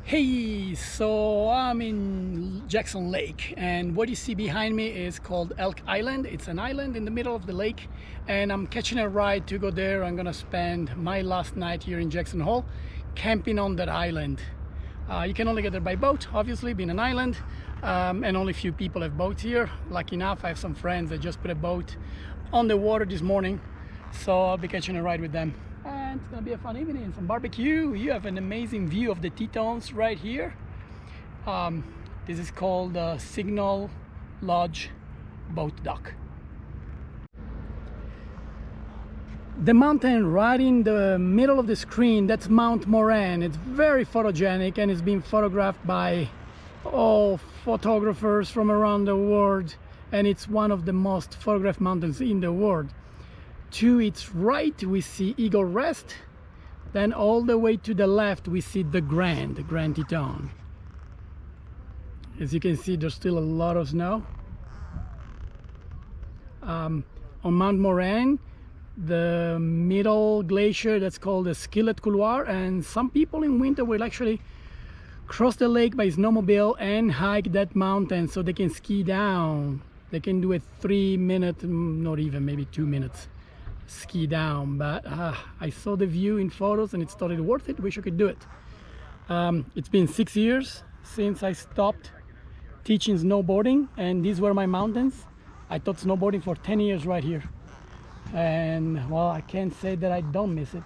Hey, so I'm in Jackson Lake, and what you see behind me is called Elk Island. It's an island in the middle of the lake, and I'm catching a ride to go there. I'm gonna spend my last night here in Jackson Hole camping on that island. You can only get there by boat, obviously, being an island, and only a few people have boats here. Lucky enough, I have some friends that just put a boat on the water this morning, so I'll be catching a ride with them. And it's gonna be a fun evening, some barbecue. You have an amazing view of the Tetons right here. This is called Signal Lodge Boat Dock. The mountain right in the middle of the screen, that's Mount Moran. It's very photogenic and it's been photographed by all photographers from around the world, and it's one of the most photographed mountains in the world. To its right we see Eagle Rest, then all the way to the left we see the Grand Teton. As you can see, there's still a lot of snow. On Mount Moran, the middle glacier, that's called the Skillet Couloir, and some people in winter will actually cross the lake by snowmobile and hike that mountain so they can ski down. They can do a 3-minute, not even, maybe 2 minutes ski down, but I saw the view in photos and it's totally worth it. Wish I could do it. It's been 6 years since I stopped teaching snowboarding, and these were my mountains. I taught snowboarding for 10 years right here, and well, I can't say that I don't miss it.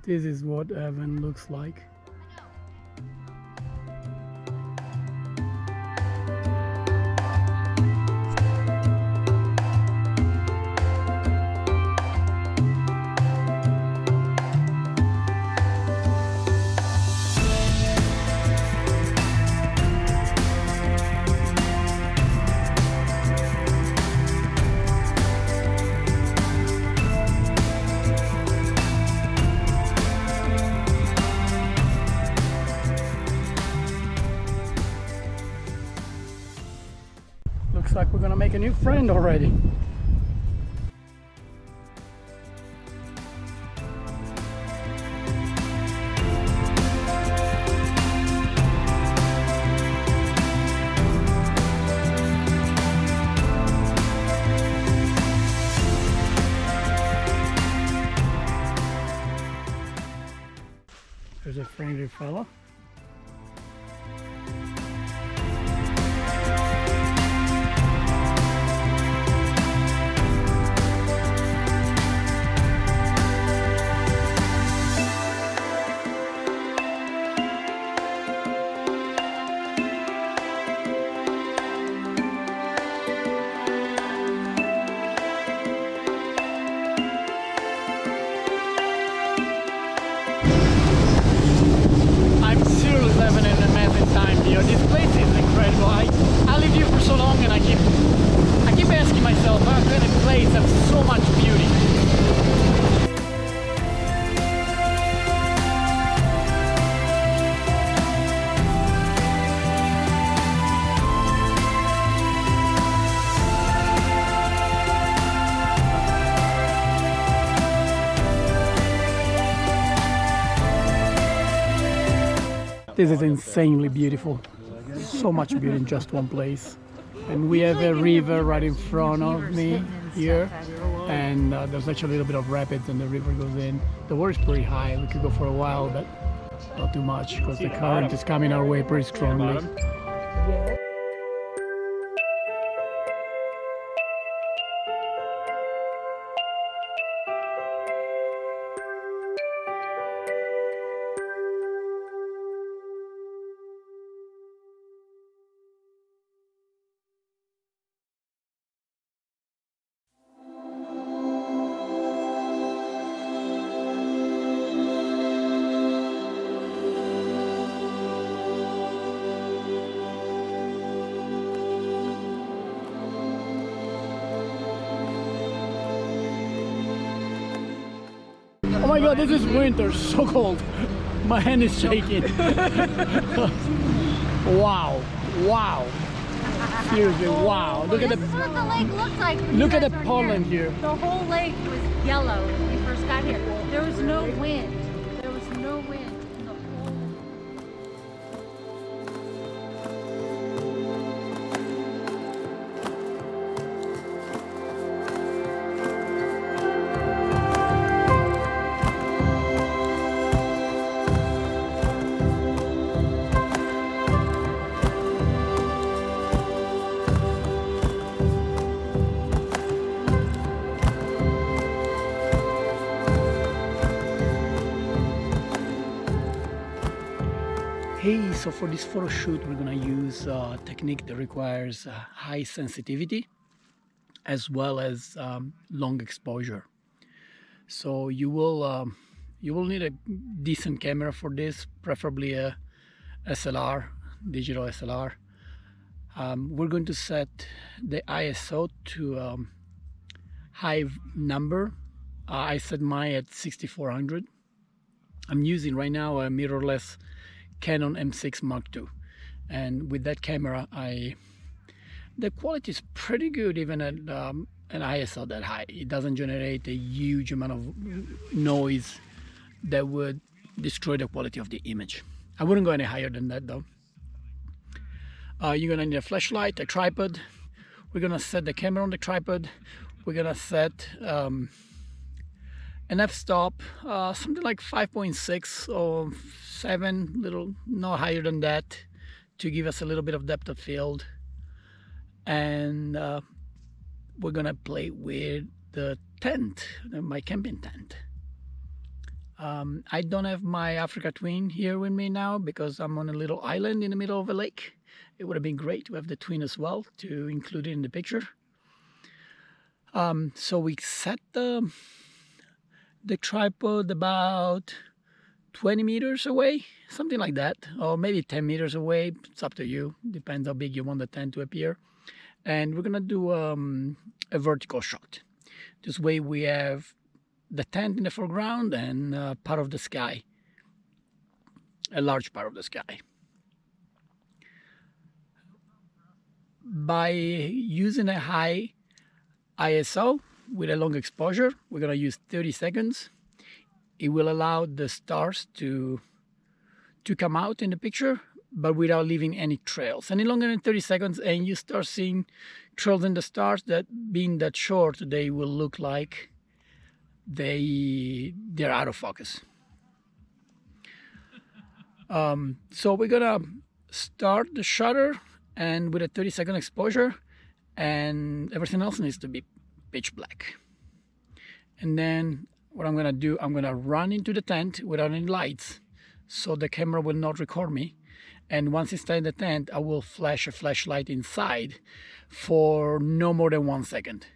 This is what heaven looks like. Looks like we're gonna make a new friend already. There's a friendly fella. This place is incredible. I lived here for so long, and I keep asking myself, how can a place have so much beauty? This is insanely beautiful. So much beauty in just one place. And we have a river right in front of me here, and there's actually a little bit of rapids and the river goes in. The water is pretty high. We could go for a while, but not too much because the current is coming our way pretty strongly. God, this is winter, so cold. My hand is shaking. Wow, wow. Seriously, wow. Look at this is what the lake looked like. Look at the pollen here. The whole lake was yellow when we first got here. There was no wind. There was no wind in the whole. Hey, so for this photo shoot, we're gonna use a technique that requires high sensitivity as well as long exposure. So you will need a decent camera for this, preferably a SLR, digital SLR. We're going to set the ISO to high number. I set mine at 6400. I'm using right now a mirrorless Canon M6 Mark II, and with that camera the quality is pretty good even at an ISO that high. It doesn't generate a huge amount of noise that would destroy the quality of the image. I wouldn't go any higher than that though. You're gonna need a flashlight, a tripod. We're gonna set the camera on the tripod. We're gonna set an f-stop, something like 5.6 or 7, little no higher than that, to give us a little bit of depth of field. And we're gonna play with the tent, my camping tent. I don't have my Africa Twin here with me now because I'm on a little island in the middle of a lake. It would have been great to have the Twin as well, to include it in the picture. So we set the tripod about 20 meters away, something like that, or maybe 10 meters away. It's up to you, depends how big you want the tent to appear. And we're gonna do a vertical shot. This way we have the tent in the foreground and part of the sky, a large part of the sky. By using a high ISO with a long exposure, we're gonna use 30 seconds. It will allow the stars to come out in the picture, but without leaving any trails. Any longer than 30 seconds and you start seeing trails in the stars, that being that short, they will look like they're out of focus. So we're gonna start the shutter and with a 30-second exposure, and everything else needs to be pitch black. And then what I'm gonna do, I'm gonna run into the tent without any lights, so the camera will not record me. And once it's in the tent, I will flash a flashlight inside for no more than 1 second.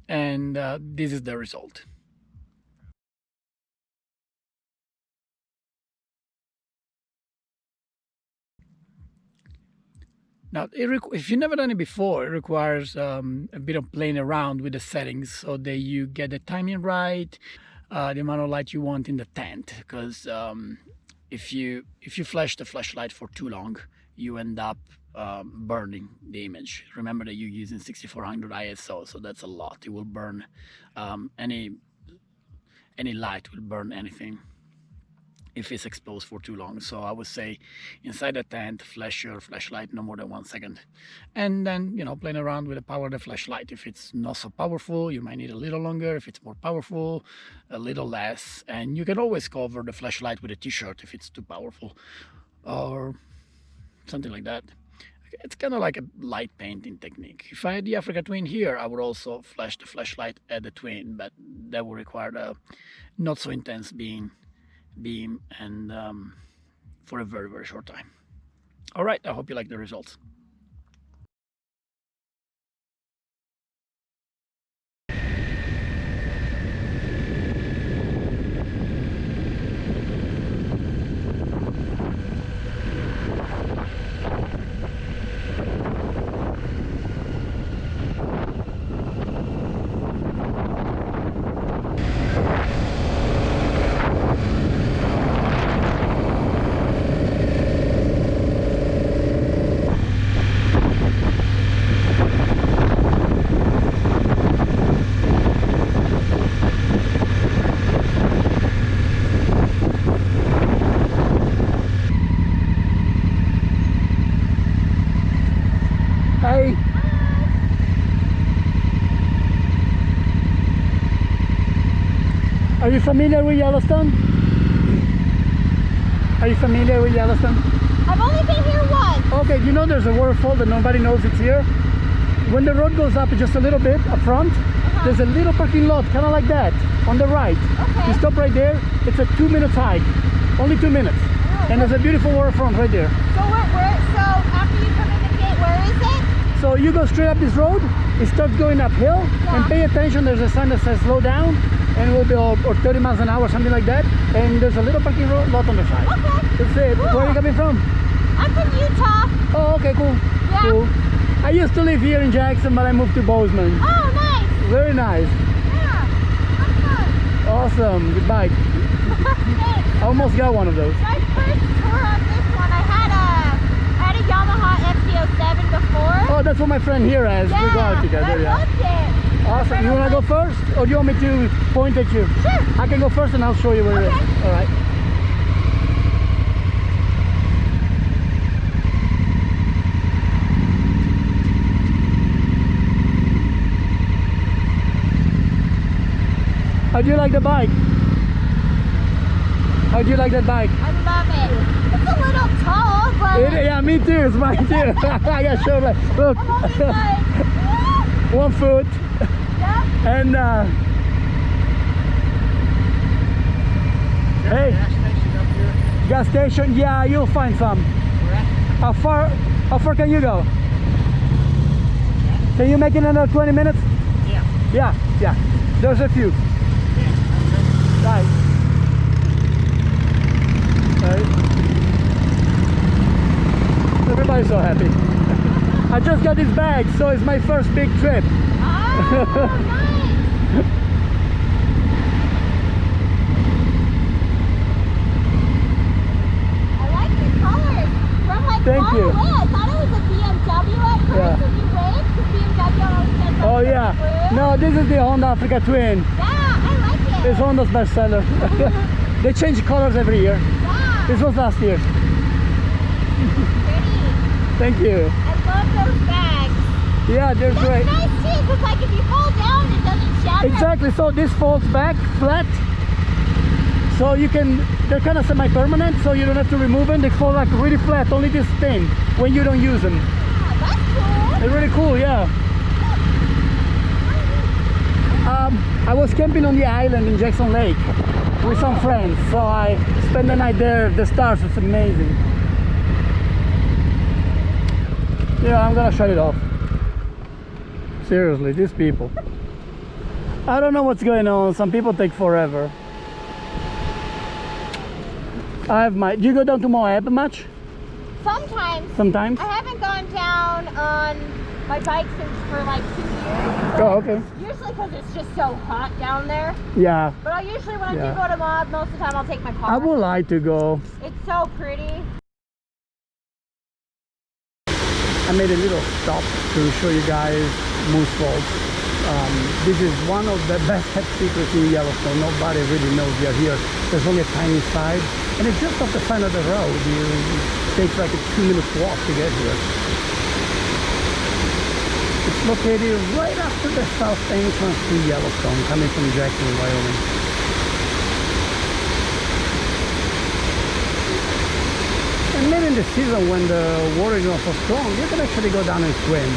This is the result. Now, if you've never done it before, it requires a bit of playing around with the settings so that you get the timing right, the amount of light you want in the tent. Because if you flash the flashlight for too long, you end up burning the image. Remember that you're using 6400 ISO, so that's a lot. It will burn any light will burn anything if it's exposed for too long. So I would say inside the tent, flash your flashlight no more than 1 second, and then playing around with the power of the flashlight. If it's not so powerful, you might need a little longer. If it's more powerful, a little less. And you can always cover the flashlight with a t-shirt if it's too powerful or something like that. It's kind of like a light painting technique. If I had the Africa Twin here, I would also flash the flashlight at the Twin, but that would require a not so intense beam and for a very, very short time. All right, I hope you like the results. you familiar with Yellowstone? Are you familiar with Yellowstone? I've only been here once. Okay, you know there's a waterfall that nobody knows it's here? When the road goes up just a little bit up front, there's a little parking lot, kind of like that, on the right. Okay. You stop right there, it's a 2-minute hike. Only 2 minutes. Oh, And there's a beautiful waterfront right there. So so after you come in the gate, where is it? So you go straight up this road, it starts going uphill, and pay attention, there's a sign that says slow down, and we'll be or 30 miles an hour, something like that. And there's a little parking lot on the side. Okay. That's it. Cool. Where are you coming from? I'm from Utah. Oh, okay, cool. Yeah. Cool. I used to live here in Jackson, but I moved to Bozeman. Oh, nice. Very nice. Yeah. Have fun. Awesome. Good bike. Thanks. I almost got one of those. My first tour on this one, I had a Yamaha FT07 before. Oh, that's what my friend here has. We go out together. I loved it. Awesome. You want to go first, or do you want me to point at you? Sure. I can go first, and I'll show you where it is. All right. How do you like the bike? How do you like that bike? I love it. It's a little tall, but Yeah, me too. It's mine too. I got shown like, look, I'm only like, 1 foot, yeah. and hey, Gas station up here. gas station. Yeah, you'll find some. How far can you go? Can you make it in another 20 minutes? Yeah. Yeah. There's a few. Right. Everybody's so happy. I just got this bag, so it's my first big trip. Oh, nice. I like the colors. From like Thank far you. away, I thought it was a BMW at first, Yeah. and you waved because BMW always says something Oh yeah. blue. No, this is the Honda Africa Twin. Yeah, I like it. It's Honda's bestseller. They change colors every year. Yeah, This was last year. pretty. Thank you. I love those bags. Yeah, they're That's great. nice too, because like if you fall down, it doesn't shatter. Exactly. So this folds back flat. So you can, they're kind of semi-permanent, so you don't have to remove them. They fall like really flat, only this thin when you don't use them. Yeah, that's cool. They're really cool, yeah. I was camping on the island in Jackson Lake with some friends, so I spent the night there. The stars was amazing. Yeah, I'm gonna shut it off. Seriously, these people. I don't know what's going on. Some people take forever. I have my. Do you go down to Moab much? Sometimes. Sometimes. I haven't gone down on my bike for like 2 years. Oh, okay. Usually because it's just so hot down there. Yeah, But I usually when I Yeah. do go to Moab, most of the time I'll take my car. I would like to go. It's so pretty. I made a little stop to show you guys Moose Falls. This is one of the best kept secrets in Yellowstone. Nobody really knows we are here. There's only a tiny side, and it's just off the side of the road. It takes like a 2-minute walk to get here. It's located right after the south entrance to Yellowstone, coming from Jackson, Wyoming. And maybe in the season when the water is not so strong, you can actually go down and swim.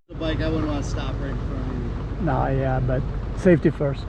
The bike, I wouldn't want to stop right in front of you. No, yeah, but safety first.